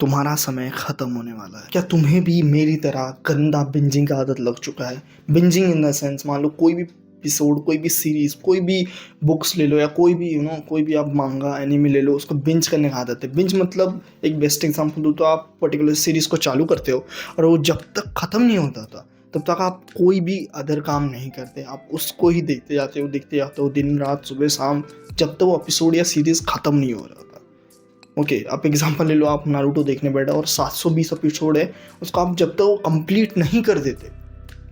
तुम्हारा समय खत्म होने वाला है। क्या तुम्हें भी मेरी तरह गंदा बिंजिंग का आदत लग चुका है? बिंजिंग इन द सेंस, मान लो कोई भी एपिसोड, कोई भी सीरीज, कोई भी बुक्स ले लो या कोई भी कोई भी आप मांगा एनिमे ले लो, उसको बिंज करने का आदत है। बिंज मतलब, एक बेस्ट एग्जांपल दूँ तो आप पर्टिकुलर सीरीज को चालू करते हो और वो जब तक खत्म नहीं होता था तब तक आप कोई भी अदर काम नहीं करते, आप उसको ही देखते जाते हो दिन रात सुबह शाम, जब तक वो एपिसोड या सीरीज खत्म नहीं हो रहा था। ओके, आप एग्जांपल ले लो, आप नारुतो देखने बैठे और 720 एपिसोड है, उसको आप जब तक वो कंप्लीट नहीं कर देते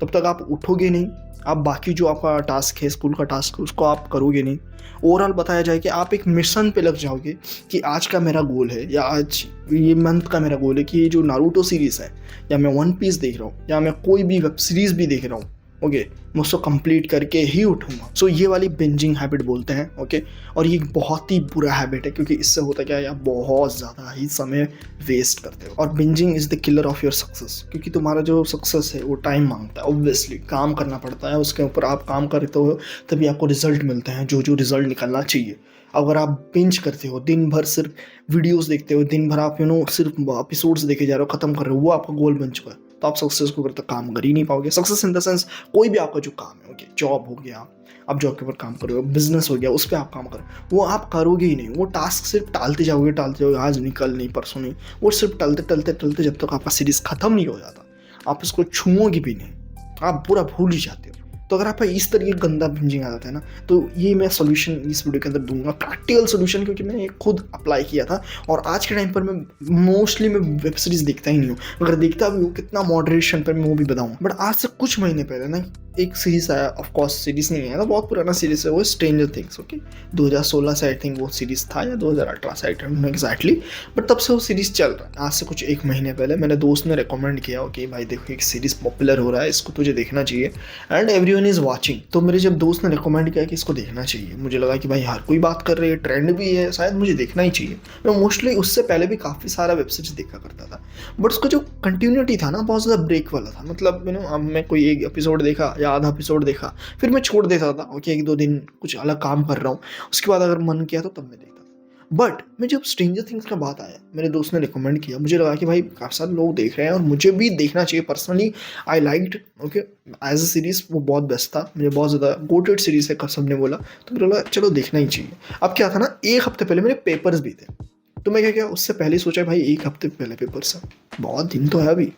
तब तक आप उठोगे नहीं। आप बाकी जो आपका टास्क है, स्कूल का टास्क है, उसको आप करोगे नहीं। ओवरऑल बताया जाए कि आप एक मिशन पे लग जाओगे कि आज का मेरा गोल है या आज ये मंथ का मेरा गोल है कि ये जो नारुतो सीरीज़ है या मैं वन पीस देख रहा हूँ या मैं कोई भी वेब सीरीज़ भी देख रहा हूँ, ओके, मैं उसको कंप्लीट करके ही उठूँगा। सो ये वाली बिंजिंग हैबिट बोलते हैं। ओके, और ये एक बहुत ही बुरा हैबिट है क्योंकि इससे होता क्या है, आप बहुत ज़्यादा ही समय वेस्ट करते हो। और bingeing is the killer of your success, क्योंकि तुम्हारा जो सक्सेस है वो टाइम मांगता है। ऑब्वियसली काम करना पड़ता है, उसके ऊपर आप काम करते हो तभी आपको रिजल्ट मिलते हैं, जो रिजल्ट निकलना चाहिए। अगर आप बिंज करते हो, दिन भर सिर्फ वीडियोस देखते हो, दिन भर आप सिर्फ एपिसोड्स देखे जा रहे हो, खत्म कर रहे हो, वो आपका गोल बन चुका है, तो आप सक्सेस के ऊपर तक काम कर ही नहीं पाओगे। सक्सेस इन द सेंस, कोई भी आपका जो काम है, ओके, जॉब हो गया, आप जॉब के ऊपर काम कर रहे हो, बिजनेस हो गया, उस पर आप काम कर रहे हो, वो आप करोगे ही नहीं। वो टास्क सिर्फ टालते जाओगे, आज नहीं, कल नहीं, परसों नहीं, वो सिर्फ टलते जब तक आपका सीरीज खत्म नहीं हो जाता, आप इसको छूओगे भी नहीं, आप पूरा भूल ही जाते हो। तो अगर आप इस तरीके गंदा बिंजिंग आ जाता है ना, तो ये मैं सोल्यूशन इस वीडियो के अंदर दूंगा, प्रैक्टिकल सोल्यूशन, क्योंकि मैंने ये खुद अप्लाई किया था। और आज के टाइम पर मैं मोस्टली वेब सीरीज देखता ही नहीं हूँ, अगर देखता भी हूँ कितना मॉडरेशन पर मैं वो भी बताऊँ। बट आज से कुछ महीने पहले ना एक सीरीज आया, ऑफ कोर्स सीरीज नहीं है ना, बहुत पुराना सीरीज है, वो स्ट्रेंजर थिंग्स। ओके, 2016 से आई थिंक वो सीरीज था या 2018 से, आई डोंट नो एग्जैक्टली, बट तब से वो सीरीज चल रहा है। आज से कुछ एक महीने पहले मेरे दोस्त ने रिकमेंड किया, ओके भाई देखो एक सीरीज पॉपुलर हो रहा है, इसको तुझे देखना चाहिए, एंड एवरीवन इज वाचिंग। तो मेरे जब दोस्त ने रिकमेंड किया कि इसको देखना चाहिए, मुझे लगा कि भाई हर कोई बात कर रही है, ट्रेंड भी है, शायद मुझे देखना ही चाहिए। मैं मोस्टली उससे पहले भी काफ़ी सारा वेब सीरीज देखा करता था, बट उसका जो कंटिन्यूटी था ना, बहुत ज़्यादा ब्रेक वाला था। मतलब अब मैं कोई एक एपिसोड देखा या आधा एपिसोड देखा, फिर मैं छोड़ देता था। ओके, एक दो दिन कुछ अलग काम कर रहा हूँ, उसके बाद अगर मन किया तो तब मैं देखता था। बट मैं जब स्ट्रेंजर थिंग्स का बात आया, मेरे दोस्त ने रिकमेंड किया, मुझे लगा कि भाई काफ़ी सारे लोग देख रहे हैं और मुझे भी देखना चाहिए। Personally I liked, okay, as a series वो बहुत बेस्ट था, मुझे बहुत ज़्यादा गोटेड सीरीज है, सब ने बोला, तो मुझे लगा चलो देखना ही चाहिए। अब क्या था ना, एक हफ्ते पहले मेरे पेपर्स भी थे, तो मैं क्या किया, उससे पहले ही सोचा भाई एक हफ्ते पहले पेपर्स है, बहुत दिन तो है अभी,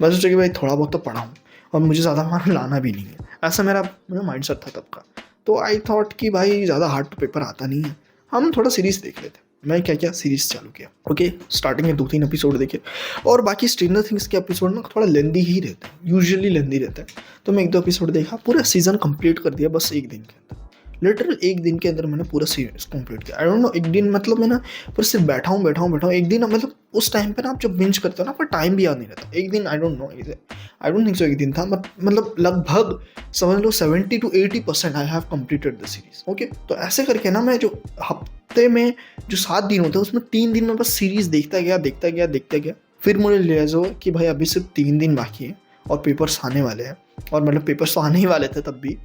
मैं सोचा कि भाई थोड़ा बहुत तो पढ़ाऊँ और मुझे ज़्यादा मार्क्स लाना भी नहीं है, ऐसा मेरा माइंड सेट था तब का। तो आई थॉट कि भाई ज़्यादा हार्ड टू पेपर आता नहीं है, हम थोड़ा सीरीज देख लेते। मैं क्या सीरीज चालू किया। ओके, स्टार्टिंग में 2-3 एपिसोड देखे, और बाकी स्ट्रेंजर थिंग्स के एपिसोड ना थोड़ा लेंदी ही रहता है, यूजुअली लेंदी रहता है। तो मैं 1-2 एपिसोड देखा, पूरा सीजन कंप्लीट कर दिया बस एक दिन के अंदर। लिटरल एक दिन के अंदर मैंने पूरा सीरीज कंप्लीट किया। आई डोंट नो, एक दिन मतलब मैं ना पूरा सिर्फ बैठा हूँ एक दिन, मतलब उस टाइम पे ना आप जब बिंज करते हो ना, आपका टाइम भी याद नहीं रहता। एक दिन, आई don't no, I don't think so एक दिन था, मतलब लगभग समझ लो 70-80% I have completed the series. Okay, तो ऐसे करके ना मैं जो हफ्ते में जो 7 दिन होते हैं उसमें 3 दिन में बस सीरीज देखता गया। फिर मुझे रियलाइज हुआ कि भाई अभी सिर्फ 3 दिन बाकी है और पेपर्स आने वाले हैं, और मतलब पेपर्स तो आने ही वाले थे तब भी।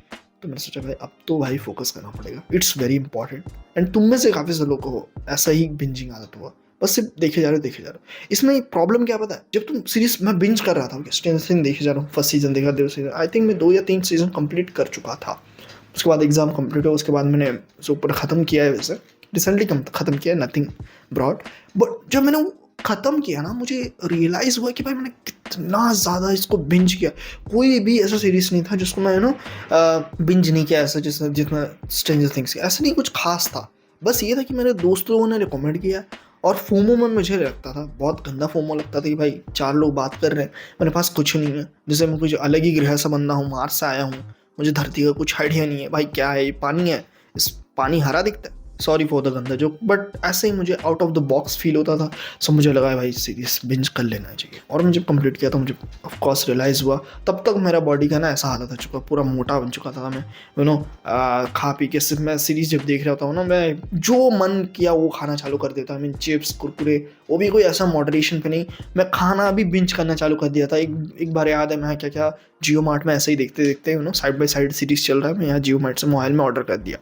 तो मैंने सोचा भाई अब तो भाई फोकस करना पड़ेगा, इट्स वेरी इंपॉर्टेंट। एंड तुम में से काफ़ी सारे लोगों को ऐसा ही बिंजिंग आदत हुआ, बस सिर्फ देखे जा रहे हो। इसमें प्रॉब्लम क्या पता है, जब तुम सीरीज, मैं बिंज कर रहा था, स्ट्रेंजर थिंग्स देखे जा रहा हूँ, फर्स्ट सीजन देखा, 2 सीजन, आई थिंक मैं 2 या 3 सीजन कंप्लीट कर चुका था। उसके बाद एग्जाम कंप्लीट हुआ, उसके बाद मैंने उसके ऊपर ख़त्म किया है, वैसे रिसेंटली ख़त्म किया, नथिंग ब्रॉड। बट जब मैंने वो ख़त्म किया ना, मुझे रियलाइज़ हुआ कि भाई मैंने कितना ज़्यादा इसको बिंज किया। कोई भी ऐसा सीरीज नहीं था जिसको मैं बिंज नहीं किया ऐसा, जितना स्ट्रेंजर थिंग्स किया। ऐसा नहीं कुछ खास था, बस ये था कि मेरे दोस्त लोगों ने रिकमेंड किया। और फोमो में मुझे लगता था, बहुत गंदा फोमो लगता था कि भाई 4 लोग बात कर रहे हैं, मेरे पास कुछ नहीं है, जैसे मैं कुछ अलग ही ग्रह से बंदा हूँ, मार्स से आया हूँ, मुझे धरती का कुछ आइडिया नहीं है। भाई क्या है, ये पानी है, इस पानी हरा दिखता है, सॉरी फॉर द गंदा जोक, बट ऐसे ही मुझे out of the box feel होता था। सो मुझे लगा भाई सीरीज बिंज कर लेना चाहिए, और मैं जब कंप्लीट किया तो मुझे ऑफ कोर्स रियलाइज़ हुआ, तब तक मेरा बॉडी का ना ऐसा हालत हो चुका, पूरा मोटा बन चुका था मैं। खा पी के सिर्फ मैं सीरीज जब देख रहा था ना, मैं जो मन किया वो खाना चालू कर देता। मैं चिप्स, कुरकुरे, वो भी कोई ऐसा मॉडरेशन पे नहीं, मैं खाना भी बिंज करना चालू कर दिया था। एक बार याद है, मैं क्या जियो मार्ट में ऐसे ही देखते साइड बाय साइड सीरीज चल रहा है, मैं यहाँ जियो मार्ट से मोबाइल में ऑर्डर कर दिया।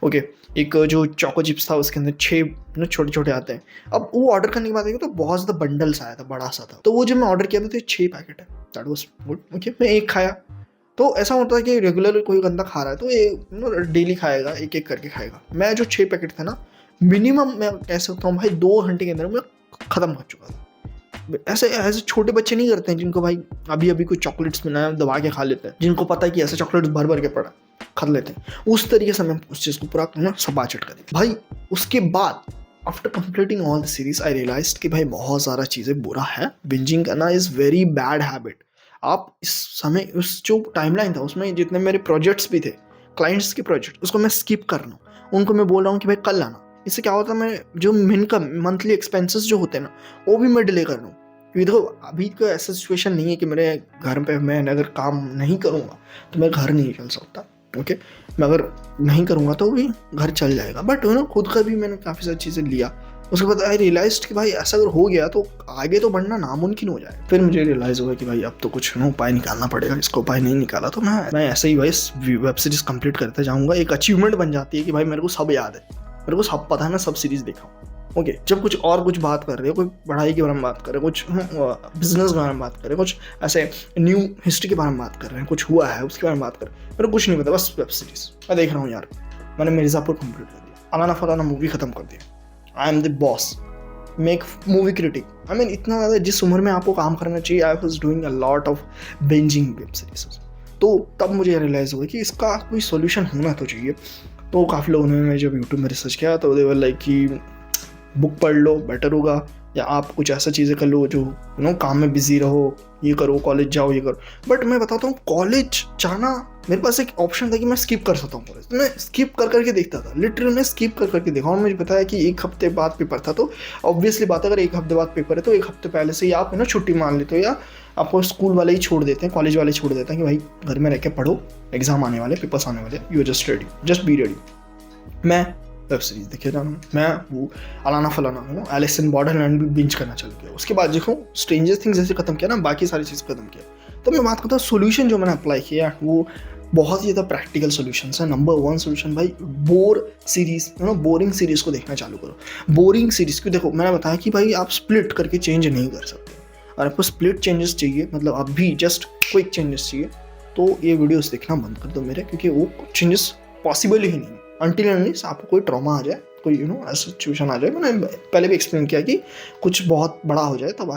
ओके, एक जो चोको चिप्स था उसके अंदर 6 छोटे छोटे आते हैं। अब वो ऑर्डर करने के बाद देखो तो बहुत ज़्यादा बंडल्स आया था, बड़ा सा था। तो वो जब मैं ऑर्डर किया था तो 6 पैकेट है, दैट वाज गुड। ओके, मैं एक खाया। तो ऐसा होता है कि रेगुलर कोई बंदा खा रहा है तो ये डेली खाएगा, एक एक करके खाएगा। मैं जो 6 पैकेट थे ना, मिनिमम मैं कह सकता हूँ भाई 2 घंटे के अंदर मैं ख़त्म कर चुका था। ऐसे छोटे बच्चे नहीं करते हैं जिनको भाई अभी अभी कोई चॉकलेट्स मिला है दबा के खा लेते हैं, जिनको पता है कि ऐसे चॉकलेट्स भर भर के पड़ा खा लेते हैं। उस तरीके से मैं उस चीज़ को पूरा सबाचट कर दिया भाई। उसके बाद after completing all the series I realised कि भाई बहुत सारा चीज़ें बुरा है। बिंजिंग करना इज़ वेरी बैड हैबिट। आप इस समय उस जो टाइमलाइन था उसमें जितने मेरे प्रोजेक्ट्स भी थे, क्लाइंट्स के प्रोजेक्ट, उसको मैं स्किप कर रहा हूँ। उनको मैं बोल रहा हूँ कि भाई कल आना। इससे क्या होता है, मैं जो इनकम मंथली एक्सपेंसेस जो होते हैं ना वो भी मैं डिले कर रहा हूँ। क्योंकि देखो अभी कोई ऐसा सिचुएशन नहीं है कि मेरे घर पे मैं अगर काम नहीं करूँगा तो मैं घर नहीं चल सकता। ओके, मैं अगर नहीं करूँगा तो भी घर चल जाएगा। बट खुद का भी मैंने काफ़ी सारी चीज़ें लिया। उसके बाद आई रियलाइज कि भाई ऐसा अगर हो गया तो आगे तो बढ़ना नामुमकिन हो जाए। फिर मुझे रियलाइज़ हुआ कि भाई अब तो कुछ उपाय निकालना पड़ेगा। इसका उपाय नहीं निकाला तो मैं ऐसे ही भाई वेब सीरीज़ कंप्लीट करते जाऊँगा। एक अचीवमेंट बन जाती है कि भाई मेरे को सब याद है, मेरे को सब पता है, मैं सब सीरीज़ देखा हूँ। ओके, जब कुछ बात कर रहे हो, कोई पढ़ाई के बारे में बात कर रहे हो, कुछ बिजनेस के बारे में बात कर रहे हो, कुछ ऐसे न्यू हिस्ट्री के बारे में बात कर रहे हैं, कुछ हुआ है उसके बारे में बात कर रहे हैं, मेरे को कुछ नहीं पता, बस वेब सीरीज़ मैं देख रहा हूँ यार। मैंने मिर्ज़ापुर कंप्लीट कर दिया, अलाना फलाना मूवी ख़त्म कर दिया। I am the boss, make movie critic. I mean इतना ज़्यादा जिस उम्र में आपको काम करना चाहिए, I was doing a lot of bingeing web series. तो तब मुझे रियलाइज़ हुआ कि इसका कोई सोल्यूशन होना तो चाहिए। तो काफ़ी लोगों ने, मैं जब यूट्यूब में रिसर्च किया तो दे वर लाइक कि बुक पढ़ लो बेटर होगा, या आप कुछ ऐसा चीज़ें कर लो जो काम में बिजी रहो, ये करो, कॉलेज जाओ, ये करो। बट मैं बताता हूँ, कॉलेज जाना मेरे पास एक ऑप्शन था कि मैं स्किप कर सकता हूँ कॉलेज। मैं स्किप कर करके देखता था, लिटरली मैं स्किप कर करके देखा। और मुझे पता है कि 1 हफ्ते बाद पेपर था, तो ऑब्वियसली बात है अगर 1 हफ्ते बाद पेपर है तो 1 हफ्ते पहले से ही आप छुट्टी मान लेते हो, या आपको स्कूल वाले ही छोड़ देते हैं, कॉलेज वाले छोड़ देते हैं कि भाई घर में रह के पढ़ो, एग्जाम आने वाले, पेपर्स आने वाले, you just ready, just be ready. मैं वेब सीरीज देखे था, मैं वो अलाना फलाना एलिस इन बॉर्डरलैंड भी बिंज करना चालू किया। उसके बाद देखो स्ट्रेंजर थिंग्स जैसे खत्म किया ना, बाकी सारी चीज़ खत्म किया। तो मैं बात करता हूँ सोल्यूशन जो मैंने अप्लाई किया वो बहुत ही ज़्यादा प्रैक्टिकल सोल्यूशन है। नंबर 1 सोल्यूशन भाई, बोर सीरीज बोरिंग सीरीज को देखना चालू करो। बोरिंग सीरीज को देखो, मैंने बताया कि भाई आप स्प्लिट करके चेंज नहीं कर सकते। और आपको स्प्लिट चेंजेस चाहिए, मतलब अभी जस्ट क्विक चेंजेस चाहिए, तो ये वीडियोस देखना बंद कर दो मेरे, क्योंकि वो चेंजेस पॉसिबल ही नहीं। अनटिल अनलेस आपको कोई ट्रॉमा आ जाए, कोई ऐसा सिचुएशन आ जाए, मैंने पहले भी एक्सप्लेन किया कि कुछ बहुत बड़ा हो जाए तब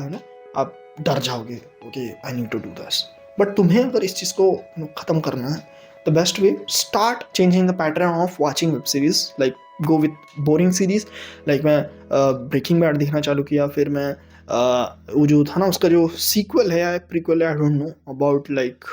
आप डर जाओगे, okay I need to do this. But तुम्हें अगर इस चीज़ को ख़त्म करना है, the best way, start changing the pattern of watching web series. Like go with boring series. Like मैं ब्रेकिंग बैड देखना चालू किया, फिर मैं वो जो था ना उसका जो सीक्वल है या प्रीक्वल है, I don't know about, like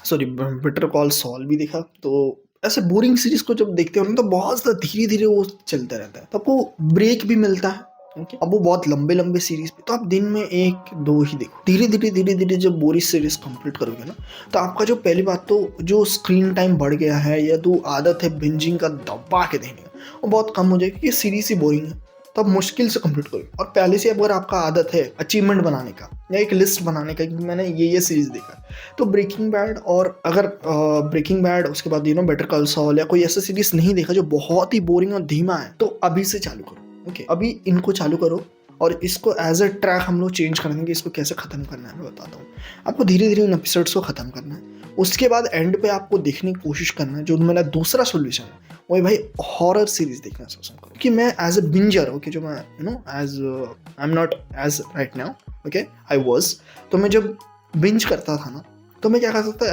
sorry, Better Call Saul भी देखा। तो ऐसे बोरिंग सीरीज को जब देखते हो ना तो बहुत ज़्यादा धीरे धीरे वो चलता रहता है, तो आपको ब्रेक भी मिलता है। ओके, अब वो बहुत लंबे लंबे सीरीज पे तो आप दिन में 1-2 ही देखो। धीरे धीरे जब बोरिंग सीरीज कंप्लीट करोगे ना, तो आपका जो पहली बात तो जो स्क्रीन टाइम बढ़ गया है या तो आदत है बिंजिंग का दबा के देखने का, वो बहुत कम हो जाएगी, क्योंकि सीरीज ही बोरिंग है। तो आप मुश्किल से कंप्लीट करोगे। और पहले से अगर आपका आदत है अचीवमेंट बनाने का या एक लिस्ट बनाने का कि मैंने ये सीरीज देखा, तो ब्रेकिंग बैड, और अगर ब्रेकिंग बैड उसके बाद बेटर कॉल सॉल या कोई ऐसा सीरीज नहीं देखा जो बहुत ही बोरिंग और धीमा है, तो अभी से चालू करो। ओके, अभी इनको चालू करो और इसको एज अ ट्रैक हम लोग चेंज कर देंगे। इसको कैसे ख़त्म करना है मैं बताता हूँ। आपको धीरे धीरे उन एपिसोड्स को ख़त्म करना है। उसके बाद एंड पे आपको देखने की कोशिश करना है। जो मेरा दूसरा सोल्यूशन है वही भाई हॉरर सीरीज देखना पसंद करो, कि मैं एज अ बिंजर, ओके, जो मैं as I am not as right now, okay, I was. तो मैं जब बिंज करता था ना, तो मैं क्या कर सकता,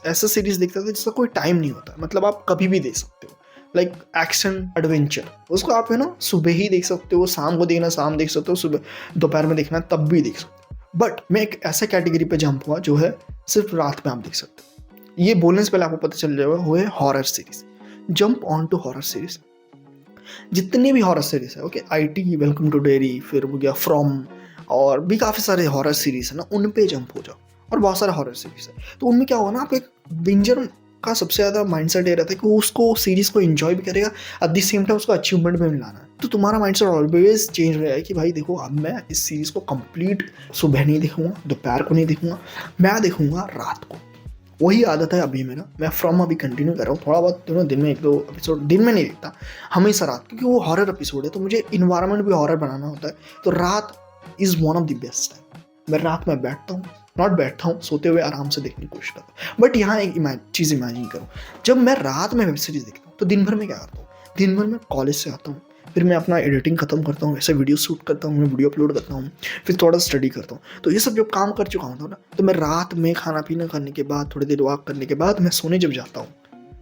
ऐसा सीरीज देखता था जिसका कोई टाइम नहीं होता, मतलब आप कभी भी देख सकते हो। लाइक एक्शन एडवेंचर, उसको आप सुबह ही देख सकते हो, शाम को देखना शाम देख सकते हो, सुबह दोपहर में देखना तब भी देख सकते हो। बट मैं एक ऐसा कैटेगरी पे जंप हुआ जो है सिर्फ रात में आप देख सकते हो। ये बोलने से पहले आपको पता चल जाएगा, वो है horror series. Jump on to horror series. जितने भी हॉरर सीरीज है, okay, IT, welcome to Derry, फिर हो गया फ्रॉम, और भी काफ़ी सारे हॉरर सीरीज है ना, उन पे जंप हो जाओ। और बहुत सारे हॉरर सीरीज है, तो उनमें क्या होगा ना, आप एक बिंजर का सबसे ज़्यादा माइंडसेट ये रहता है कि वो उसको सीरीज को एंजॉय भी करेगा, एट द सेम टाइम उसको अचीवमेंट भी मिलाना है। तो तुम्हारा माइंडसेट ऑलवेज चेंज रहेगा कि भाई देखो, अब मैं इस सीरीज को कंप्लीट सुबह नहीं देखूंगा, दोपहर को नहीं देखूंगा, मैं देखूंगा रात को। वही आदत है अभी मेरा, मैं फ्रॉम अभी कंटिन्यू कर रहा हूँ। थोड़ा बहुत दिन में 1-2 एपिसोड दिन में नहीं देखता, हमेशा रात, क्योंकि वो हॉरर एपिसोड है तो मुझे इन्वायरमेंट भी हॉरर बनाना होता है। तो रात is one of the best time. मैं रात में बैठता हूँ, नॉट बैठता हूँ, सोते हुए आराम से देखने की कोशिश करता हूँ। बट यहाँ एक चीज़ इमेजिन करूँ, जब मैं रात में वेब सीरीज़ देखता हूँ तो दिन भर में क्या करता हूँ, दिन भर मैं कॉलेज से आता हूँ, फिर मैं अपना एडिटिंग खत्म करता हूँ, ऐसे वीडियो शूट करता हूँ, मैं वीडियो अपलोड करता हूँ, फिर थोड़ा स्टडी करता हूँ। तो ये सब जब काम कर चुका होता हूँ ना, तो मैं रात में खाना पीना करने के बाद, थोड़ी देर वॉक करने के बाद मैं सोने जब जाता हूँ,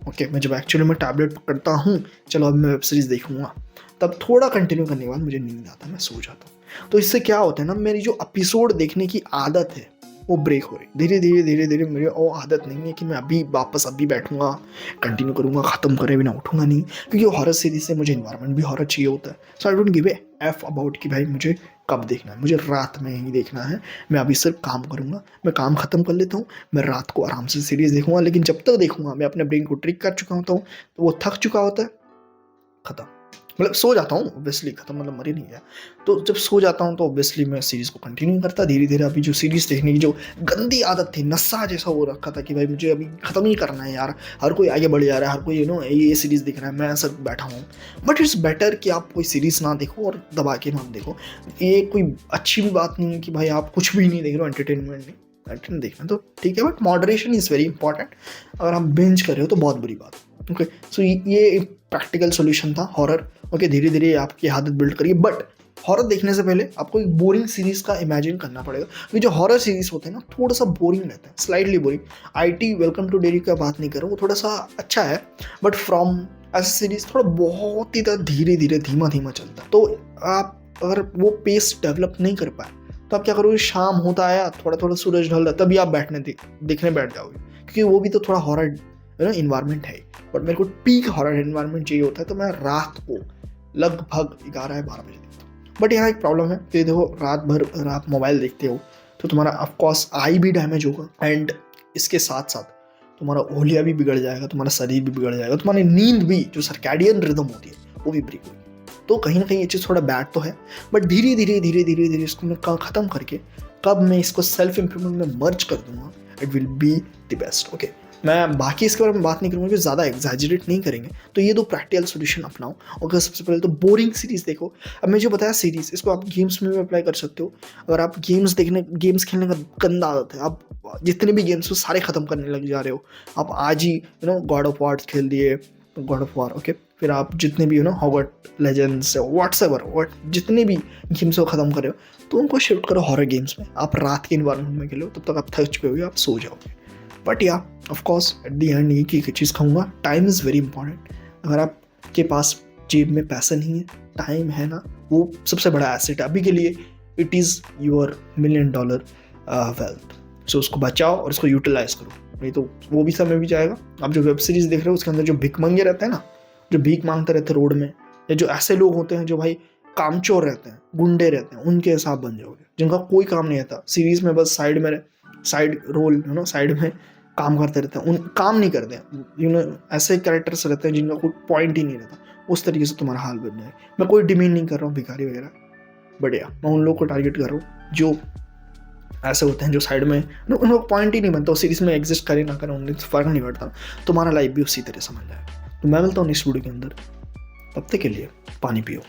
ओके, मैं जब एक्चुअली मैं टैबलेट पकड़ता हूँ, चलो अब मैं वेब सीरीज़ देखूंगा, तब थोड़ा कंटिन्यू करने के बाद मुझे नींद आता है, मैं सो जाता हूँ। तो इससे क्या होता है ना, मेरी जो एपिसोड देखने की आदत है वो ब्रेक हो रही, धीरे धीरे मेरी वो आदत नहीं है कि मैं अभी वापस अभी बैठूंगा, कंटिन्यू करूंगा, ख़त्म करे बिना उठूंगा नहीं, क्योंकि हॉरर सीरीज से मुझे इन्वायरमेंट भी हॉरर चाहिए होता है। So I don't give a F about कि भाई मुझे कब देखना है, मुझे रात में ही देखना है। मैं अभी सिर्फ काम करूंगा, मैं काम ख़त्म कर लेता हूँ, मैं रात को आराम से सीरीज़ देखूंगा, लेकिन जब तक देखूंगा मैं अपने ब्रेन को ट्रिक कर चुका होता हूँ, तो वो थक चुका होता है, ख़त्म, मतलब सो जाता हूँ ऑब्वियसली, ख़त्म मतलब मर ही नहीं गया। तो जब सो जाता हूँ तो ऑब्वियसली मैं सीरीज़ को कंटिन्यू करता धीरे धीरे। अभी जो सीरीज़ देखने की जो गंदी आदत थी, नशा जैसा हो रखा था कि भाई मुझे अभी ख़त्म ही करना है यार, हर कोई आगे बढ़ जा रहा है, हर कोई ये सीरीज़ देख रहा है, मैं सिर्फ बैठा हूँ। बट इट्स बेटर कि आप कोई सीरीज़ ना देखो और दबा के मत देखो। ये कोई अच्छी भी बात नहीं है कि भाई आप कुछ भी नहीं देख रहे हो, एंटरटेनमेंट नहीं देखना तो ठीक है, but moderation is very important. अगर आप बिंज कर रहे हो तो बहुत बुरी बात है। ओके, सो ये प्रैक्टिकल सोल्यूशन था हॉरर। ओके, धीरे धीरे आपकी आदत बिल्ड करिए, बट हॉरर देखने से पहले आपको एक बोरिंग सीरीज़ का इमेजिन करना पड़ेगा, क्योंकि जो हॉरर सीरीज़ होते हैं ना थोड़ा सा बोरिंग रहता है, slightly boring. IT welcome to Derry का बात नहीं कर रहा हूँ, वो थोड़ा सा अच्छा है, बट फ्रॉम ऐसा सीरीज़ थोड़ा बहुत ही धीरे धीरे धीमा चलता है। तो आप अगर वो पेस डेवलप नहीं कर पाए तो आप क्या करोगे, शाम होता आया, थोड़ा सूरज ढल रहा, तभी आप देखने बैठ जाओगे, क्योंकि वो भी तो थोड़ा हॉरर इन्वायरमेंट है। बट मेरे को पीक हॉरर इन्वायरमेंट चाहिए होता है, तो मैं रात को लगभग 11-12 बजे देखता हूँ। बट यहाँ एक प्रॉब्लम है कि देखो, रात भर अगर आप मोबाइल देखते हो तो तुम्हारा ऑफकोर्स आई भी डैमेज होगा, एंड इसके साथ साथ तुम्हारा ओलिया भी बिगड़ जाएगा, तुम्हारा शरीर भी बिगड़ जाएगा, तुम्हारी नींद भी, जो सर्कैडियन रिदम होती है वो भी ब्रेक होगी। तो कहीं ना कहीं ये चीज़ थोड़ा बैड तो है, बट धीरे धीरे इसको मैं ख़त्म करके कब मैं इसको सेल्फ इम्प्रूवमेंट में मर्ज कर दूंगा, it will be the best. Okay, मैं बाकी इसके बारे में बात नहीं करूँगा, जो ज़्यादा एग्जैजरेट नहीं करेंगे। तो ये दो प्रैक्टिकल सोल्यूशन अपनाओ। ओके, सबसे पहले तो बोरिंग सीरीज़ देखो। अब मैं जो बताया सीरीज़, इसको आप गेम्स में भी अप्लाई कर सकते हो। अगर आप गेम्स खेलने का गंदा आदत है, आप जितने भी गेम्स हो सारे ख़त्म करने लग जा रहे हो, आप आज ही गॉड ऑफ वार खेल दिए, गॉड ऑफ वार, ओके, फिर आप जितने भी हॉगवर्ट्स लेजेंड्स व्हाट्सएवर जितने भी गेम्स को ख़त्म कर रहे हो, तो उनको शिफ्ट करो हॉरर गेम्स में। आप रात के इन्वायरमेंट में खेलो, तब तक आप थक चुके होगे, आप सो जाओगे। बट या ऑफकोर्स एट दी एंड एक ही चीज़ कहूँगा, टाइम इज़ वेरी इंपॉर्टेंट। अगर आपके पास जेब में पैसा नहीं है, टाइम है ना, वो सबसे बड़ा एसेट है अभी के लिए। It is your $1 million wealth. So उसको बचाओ और इसको यूटिलाइज करो, नहीं तो वो भी समय भी जाएगा। आप जो वेब सीरीज़ देख रहे हो उसके अंदर जो भिखमंगे रहते हैं ना, जो भीख मांगते रहते हैं रोड में, या जो ऐसे लोग होते हैं जो भाई कामचोर रहते हैं, गुंडे रहते हैं, उनके हिसाब बन जाओगे, जिनका कोई काम नहीं आता, सीरीज़ में बस साइड रोल साइड में काम करते रहते हैं, उन काम नहीं करते हैं, ऐसे कैरेक्टर्स रहते हैं जिनका कोई पॉइंट ही नहीं रहता। उस तरीके से तुम्हारा हाल बन जाए। मैं कोई डिमीन नहीं कर रहा हूँ भिखारी वगैरह, बट या मैं उन लोग को टारगेट कर रहा हूँ जो ऐसे होते हैं, जो साइड में उनको पॉइंट ही नहीं बनता, सीरीज़ में एग्जिस्ट करे ना करें, उनसे फ़र्क नहीं पड़ता। तुम्हारा लाइफ भी उसी तरह समझ जाए। तो मैं मिलता हूँ नेक्स्ट वीडियो के अंदर, तब तक के लिए पानी पियो।